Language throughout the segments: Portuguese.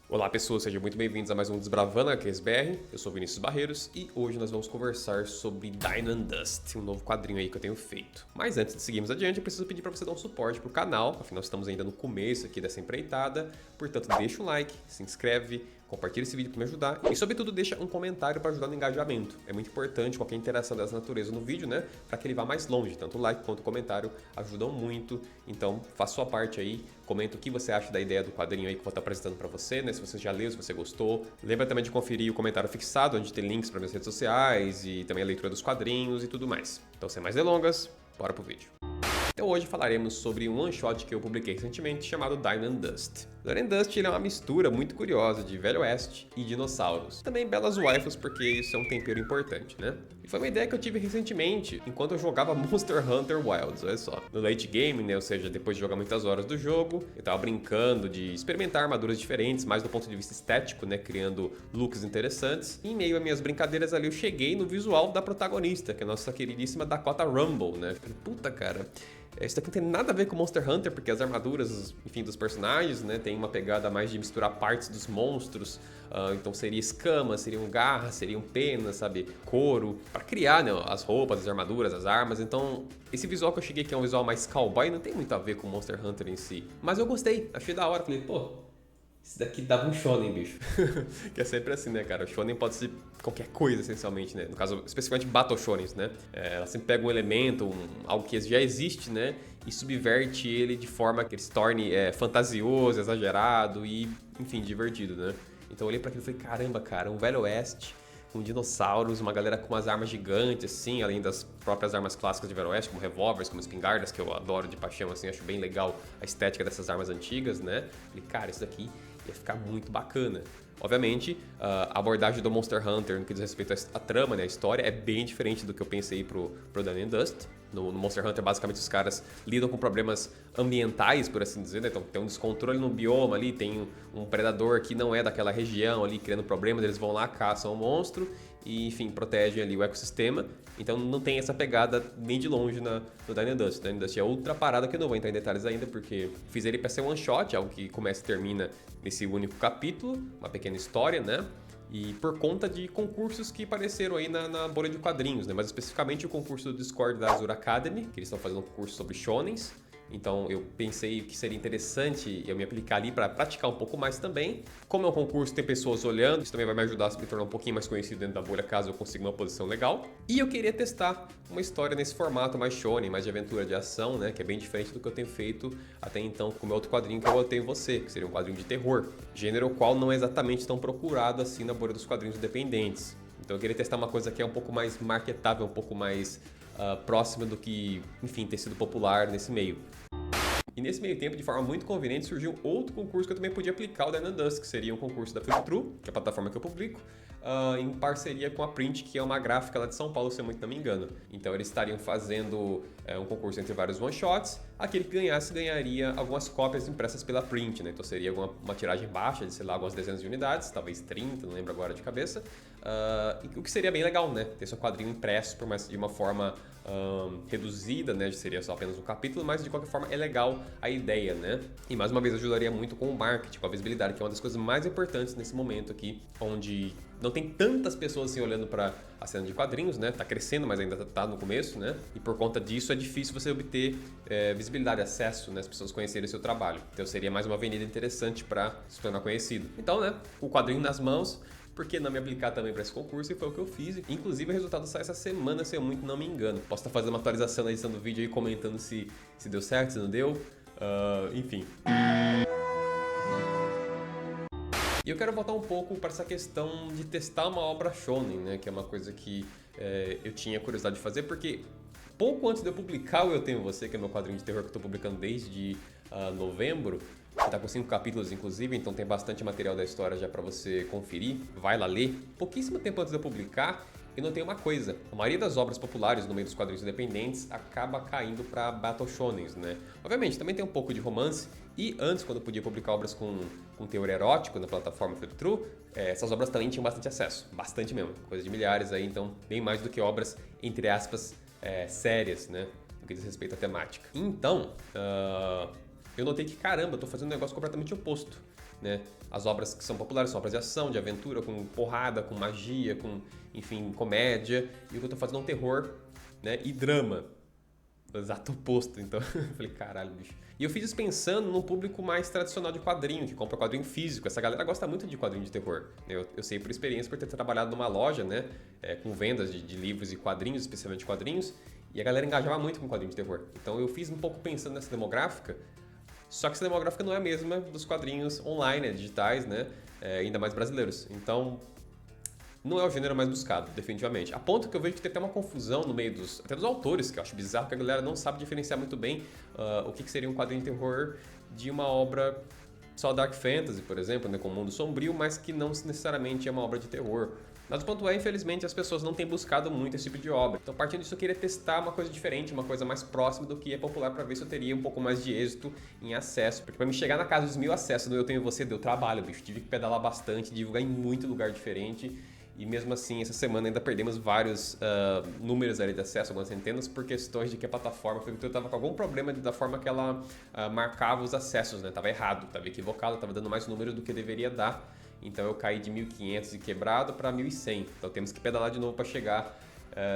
Olá pessoas, sejam muito bem-vindos a mais um Desbravando HQSBR. Eu sou Vinícius Barreiros e hoje nós vamos conversar sobre Dine and Dust, um novo quadrinho aí que eu tenho feito. Mas antes de seguirmos adiante, eu preciso pedir para você dar um suporte pro canal, afinal estamos ainda no começo aqui dessa empreitada, portanto deixa um like, se inscreve, compartilha esse vídeo para me ajudar e, sobretudo, deixa um comentário para ajudar no engajamento. É muito importante qualquer interação dessa natureza no vídeo, né? Para que ele vá mais longe. Tanto o like quanto o comentário ajudam muito. Então, faça sua parte aí. Comenta o que você acha da ideia do quadrinho aí que eu vou estar apresentando para você, né? Se você já leu, se você gostou. Lembra também de conferir o comentário fixado, onde tem links para minhas redes sociais e também a leitura dos quadrinhos e tudo mais. Então, sem mais delongas, bora pro vídeo. Então hoje falaremos sobre um one-shot que eu publiquei recentemente chamado Dine and Dust. Dine and Dust ele é uma mistura muito curiosa de Velho Oeste e dinossauros. Também belas waifus, porque isso é um tempero importante, né? E foi uma ideia que eu tive recentemente, enquanto eu jogava Monster Hunter Wilds, olha só. No late game, né, ou seja, depois de jogar muitas horas do jogo, eu tava brincando de experimentar armaduras diferentes, mais do ponto de vista estético, né, criando looks interessantes. E em meio a minhas brincadeiras ali, eu cheguei no visual da protagonista, que é a nossa queridíssima Dakota Rumble, né? Falei, puta, cara, isso daqui não tem nada a ver com Monster Hunter, porque as armaduras, enfim, dos personagens, né, tem uma pegada mais de misturar partes dos monstros, então seria escamas, seriam garras, seriam penas, sabe, couro, para criar, né, as roupas, as armaduras, as armas. Então, esse visual que eu cheguei, que é um visual mais cowboy, não tem muito a ver com Monster Hunter em si. Mas eu gostei, achei da hora, falei, pô, isso daqui dava um shonen, bicho. Que é sempre assim, né, cara? O shonen pode ser qualquer coisa, essencialmente, né? No caso, especificamente Battle Shonens, né? Ela sempre pega um elemento, algo que já existe, né? E subverte ele de forma que ele se torne fantasioso, exagerado e, enfim, divertido, né? Então eu olhei pra aquilo e falei, caramba, cara, um Velho Oeste com dinossauros, uma galera com umas armas gigantes, assim, além das próprias armas clássicas de Velho Oeste, como revólveres, como espingardas, que eu adoro de paixão, assim, acho bem legal a estética dessas armas antigas, né? Falei, cara, isso daqui ia ficar muito bacana. Obviamente, a abordagem do Monster Hunter no que diz respeito à trama, né, a história, é bem diferente do que eu pensei pro Dine and Dust. No Monster Hunter, basicamente, os caras lidam com problemas ambientais, por assim dizer, né? Então tem um descontrole no bioma ali, tem um predador que não é daquela região ali, criando problemas, eles vão lá, caçam o monstro e, enfim, protegem ali o ecossistema. Então não tem essa pegada nem de longe no Dine and Dust. Dine and Dust é outra parada que eu não vou entrar em detalhes ainda, porque fiz ele para ser one shot, algo que começa e termina nesse único capítulo, uma pequena história, né? E por conta de concursos que apareceram aí na bolha de quadrinhos, né? Mais especificamente o concurso do Discord da Azure Academy, que eles estão fazendo um concurso sobre shonens. Então eu pensei que seria interessante eu me aplicar ali para praticar um pouco mais também. Como é um concurso, tem pessoas olhando, isso também vai me ajudar a me tornar um pouquinho mais conhecido dentro da bolha, caso eu consiga uma posição legal. E eu queria testar uma história nesse formato mais shonen, mais de aventura de ação, né, que é bem diferente do que eu tenho feito até então com o meu outro quadrinho que eu tenho você, que seria um quadrinho de terror, gênero qual não é exatamente tão procurado assim na bolha dos quadrinhos independentes. Então eu queria testar uma coisa que é um pouco mais marketável, um pouco mais próxima do que, enfim, ter sido popular nesse meio. E nesse meio tempo, de forma muito conveniente, surgiu outro concurso que eu também podia aplicar, o Dine and Dust, que seria um concurso da Flip True, que é a plataforma que eu publico, em parceria com a Print, que é uma gráfica lá de São Paulo, se eu muito não me engano. Então eles estariam fazendo um concurso entre vários one-shots. Aquele que ganhasse ganharia algumas cópias impressas pela Print, né? Então seria uma tiragem baixa de, sei lá, algumas dezenas de unidades, talvez 30, não lembro agora de cabeça. O que seria bem legal, né? Ter seu quadrinho impresso, por mais de uma forma reduzida, né? Seria só apenas um capítulo, mas de qualquer forma é legal a ideia, né? E mais uma vez ajudaria muito com o marketing, com a visibilidade, que é uma das coisas mais importantes nesse momento aqui, onde não tem tantas pessoas assim olhando para a cena de quadrinhos, né? Tá crescendo, mas ainda tá no começo, né? E por conta disso é difícil você obter visibilidade, acesso, né? As pessoas conhecerem o seu trabalho. Então seria mais uma avenida interessante para se tornar conhecido. Então, né? O quadrinho nas mãos, por que não me aplicar também para esse concurso? E foi o que eu fiz. Inclusive, o resultado sai essa semana, se eu muito não me engano. Posso estar fazendo uma atualização na edição do vídeo aí, comentando se deu certo, se não deu. Enfim. E eu quero voltar um pouco para essa questão de testar uma obra shonen, né? Que é uma coisa que eu tinha curiosidade de fazer, porque pouco antes de eu publicar o Eu Tenho Você, que é meu quadrinho de terror que eu estou publicando desde novembro, que tá com 5 capítulos, inclusive, então tem bastante material da história já para você conferir. Vai lá ler. Pouquíssimo tempo antes de eu publicar, eu notei uma coisa. A maioria das obras populares no meio dos quadrinhos independentes acaba caindo para Battle Shonens, né? Obviamente, também tem um pouco de romance. E antes, quando eu podia publicar obras com teor erótico na plataforma Flip True, essas obras também tinham bastante acesso. Bastante mesmo. Coisa de milhares aí, então bem mais do que obras, entre aspas, sérias, né? No que diz respeito à temática. Então, eu notei que, caramba, eu tô fazendo um negócio completamente oposto, né? As obras que são populares são obras de ação, de aventura, com porrada, com magia, com, enfim, comédia. E o que eu tô fazendo é um terror, né? E drama. O exato oposto. Então, eu falei, caralho, bicho. E eu fiz isso pensando num público mais tradicional de quadrinho, que compra quadrinho físico. Essa galera gosta muito de quadrinho de terror. Eu sei por experiência, por ter trabalhado numa loja, né? Com vendas de livros e quadrinhos, especialmente quadrinhos. E a galera engajava muito com quadrinho de terror. Então, eu fiz um pouco pensando nessa demográfica. Só que essa demográfica não é a mesma dos quadrinhos online, digitais, né? Ainda mais brasileiros. Então, não é o gênero mais buscado, definitivamente. A ponto que eu vejo que tem até uma confusão no meio até dos autores, que eu acho bizarro, que a galera não sabe diferenciar muito bem o que seria um quadrinho de terror de uma obra só Dark Fantasy, por exemplo, né, com um mundo sombrio, mas que não necessariamente é uma obra de terror. Mas o ponto é, infelizmente, as pessoas não têm buscado muito esse tipo de obra. Então, partindo disso, eu queria testar uma coisa diferente, uma coisa mais próxima do que é popular, para ver se eu teria um pouco mais de êxito em acesso. Porque para me chegar na casa dos 1000 acessos no Eu Tenho Você, deu trabalho, bicho. Tive que pedalar bastante, divulgar em muito lugar diferente. E mesmo assim, essa semana ainda perdemos vários números ali de acesso, algumas centenas, por questões de que a plataforma estava com algum problema da forma que ela marcava os acessos, né? Tava errado, estava equivocado, estava dando mais números do que deveria dar. Então eu caí de 1.500 e quebrado para 1.100. Então temos que pedalar de novo para chegar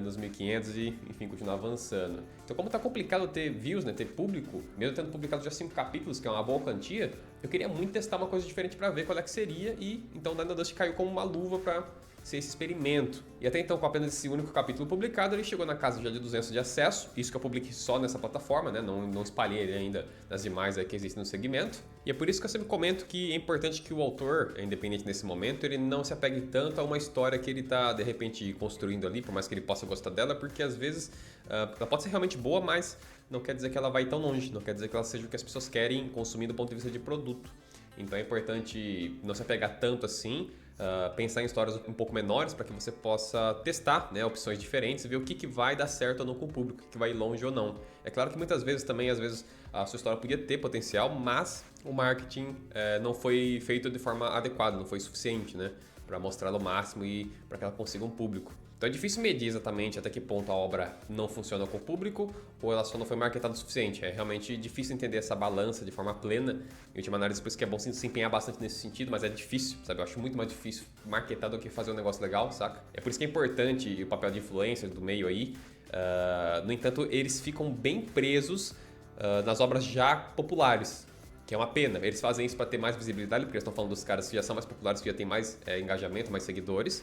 nos 1.500 e, enfim, continuar avançando. Então, como tá complicado ter views, né, ter público, mesmo tendo publicado já 5 capítulos, que é uma boa quantia, eu queria muito testar uma coisa diferente para ver qual é que seria, e então o Dynasty caiu como uma luva para ser esse experimento. E até então, com apenas esse único capítulo publicado, ele chegou na casa já de 200 de acesso, isso que eu publiquei só nessa plataforma, né? Não espalhei ele ainda nas demais que existem no segmento. E é por isso que eu sempre comento que é importante que o autor, independente nesse momento, ele não se apegue tanto a uma história que ele está, de repente, construindo ali, por mais que ele possa gostar dela, porque às vezes ela pode ser realmente boa, mas não quer dizer que ela vai tão longe, não quer dizer que ela seja o que as pessoas querem consumir do ponto de vista de produto. Então é importante não se apegar tanto assim, pensar em histórias um pouco menores para que você possa testar, né, opções diferentes e ver o que vai dar certo ou não com o público, o que vai ir longe ou não. É claro que muitas vezes também, às vezes, a sua história podia ter potencial, mas o marketing não foi feito de forma adequada, não foi suficiente, né, para mostrar-la ao máximo e para que ela consiga um público. Então é difícil medir exatamente até que ponto a obra não funciona com o público ou ela só não foi marketada o suficiente. É realmente difícil entender essa balança de forma plena. Em última análise, por isso que é bom se empenhar bastante nesse sentido, mas é difícil, sabe? Eu acho muito mais difícil marketar do que fazer um negócio legal, saca? É por isso que é importante o papel de influencer do meio aí. No entanto, eles ficam bem presos nas obras já populares, que é uma pena. Eles fazem isso para ter mais visibilidade, porque eles estão falando dos caras que já são mais populares, que já têm mais engajamento, mais seguidores.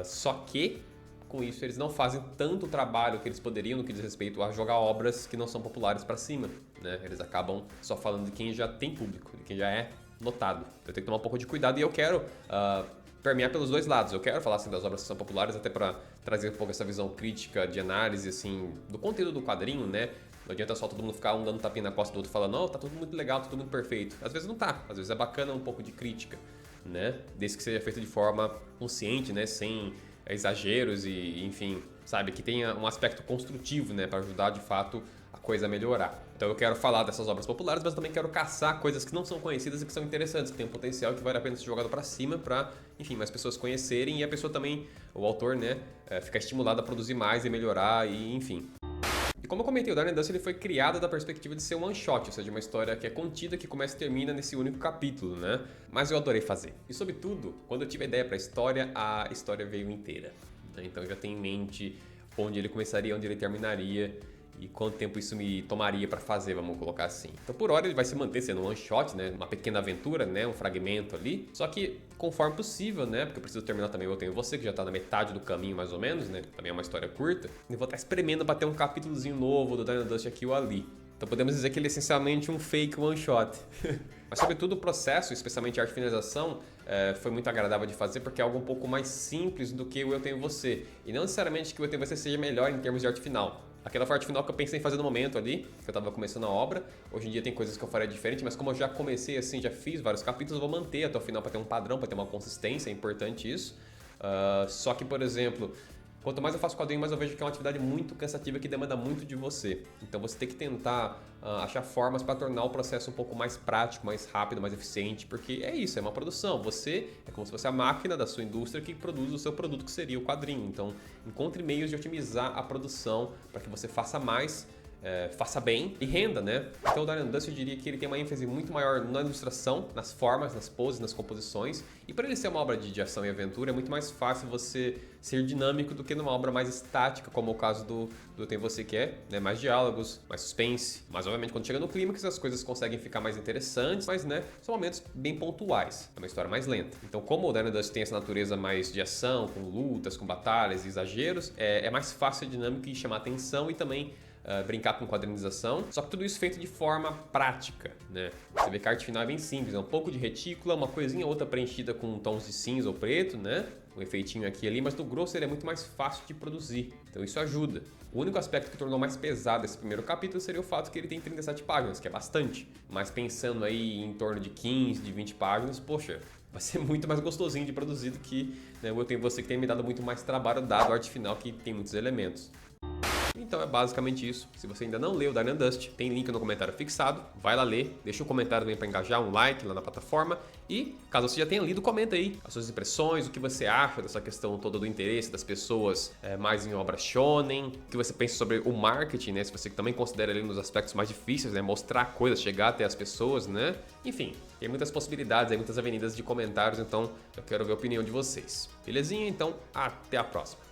Só que, com isso, eles não fazem tanto trabalho que eles poderiam no que diz respeito a jogar obras que não são populares para cima, né? Eles acabam só falando de quem já tem público, de quem já é notado. Eu tenho que tomar um pouco de cuidado e eu quero permear pelos dois lados. Eu quero falar assim das obras que são populares, até para trazer um pouco essa visão crítica de análise assim do conteúdo do quadrinho, né? Não adianta só todo mundo ficar um dando tapinha na costa do outro falando, não, tá tudo muito legal, tá tudo muito perfeito. Às vezes não tá, às vezes é bacana um pouco de crítica, né? Desde que seja feito de forma consciente, né? Sem exageros e, enfim, sabe? Que tenha um aspecto construtivo, né? Para ajudar de fato a coisa a melhorar. Então eu quero falar dessas obras populares, mas também quero caçar coisas que não são conhecidas e que são interessantes, que têm um potencial que vale a pena ser jogado para cima para, enfim, mais pessoas conhecerem e a pessoa também, o autor, né? Ficar estimulado a produzir mais e melhorar e, enfim. E como eu comentei, o Dark Dust ele foi criado da perspectiva de ser um one shot, ou seja, uma história que é contida, que começa e termina nesse único capítulo, né? Mas eu adorei fazer. E sobretudo, quando eu tive a ideia para a história veio inteira. Né? Então eu já tenho em mente onde ele começaria, onde ele terminaria e quanto tempo isso me tomaria para fazer, vamos colocar assim. Então por hora ele vai se manter sendo um one shot, né? Uma pequena aventura, né? Um fragmento ali. Só que conforme possível, né? Porque eu preciso terminar também o Eu Tenho Você, que já tá na metade do caminho mais ou menos, né? Também é uma história curta. E vou estar espremendo para ter um capítulozinho novo do Dynasty aqui ou ali. Então podemos dizer que ele é essencialmente um fake one shot. Mas sobretudo o processo, especialmente a arte e finalização, foi muito agradável de fazer porque é algo um pouco mais simples do que o Eu Tenho Você. E não necessariamente que o Eu Tenho Você seja melhor em termos de arte final. Aquela foi a arte final que eu pensei em fazer no momento ali, que eu tava começando a obra. Hoje em dia tem coisas que eu faria diferente, mas como eu já comecei assim, já fiz vários capítulos, eu vou manter até o final para ter um padrão, para ter uma consistência, é importante isso. Só que, por exemplo, quanto mais eu faço quadrinho, mais eu vejo que é uma atividade muito cansativa que demanda muito de você. Então você tem que tentar achar formas para tornar o processo um pouco mais prático, mais rápido, mais eficiente, porque é isso, é uma produção. Você é como se fosse a máquina da sua indústria que produz o seu produto, que seria o quadrinho. Então encontre meios de otimizar a produção para que você faça mais faça bem e renda, né? Então o Dine Dust eu diria que ele tem uma ênfase muito maior na ilustração, nas formas, nas poses, nas composições. E para ele ser uma obra de ação e aventura, é muito mais fácil você ser dinâmico do que numa obra mais estática, como é o caso do Tem Você Quer, né? Mais diálogos, mais suspense. Mas obviamente quando chega no clímax as coisas conseguem ficar mais interessantes, mas né, são momentos bem pontuais. É uma história mais lenta. Então como o Dine Dust tem essa natureza mais de ação, com lutas, com batalhas e exageros, é mais fácil ser dinâmico e chamar atenção e também brincar com quadrinização, só que tudo isso feito de forma prática, né? Você vê que a arte final é bem simples, é um pouco de retícula, uma coisinha ou outra preenchida com tons de cinza ou preto, né? Um efeitinho aqui e ali, mas no grosso ele é muito mais fácil de produzir, então isso ajuda. O único aspecto que tornou mais pesado esse primeiro capítulo seria o fato que ele tem 37 páginas, que é bastante, mas pensando aí em torno de 15, de 20 páginas, poxa, vai ser muito mais gostosinho de produzir do que, né, Eu Tenho Você, que tem me dado muito mais trabalho dado a arte final que tem muitos elementos. Então é basicamente isso. Se você ainda não leu Dine Dust, tem link no comentário fixado. Vai lá ler, deixa um comentário também para engajar, um like lá na plataforma. E caso você já tenha lido, comenta aí as suas impressões, o que você acha dessa questão toda do interesse das pessoas mais em obras shonen, o que você pensa sobre o marketing, né? Se você também considera ele nos aspectos mais difíceis, né? Mostrar coisas, chegar até as pessoas, né? Enfim, tem muitas possibilidades, muitas avenidas de comentários, então eu quero ver a opinião de vocês. Belezinha? Então, até a próxima.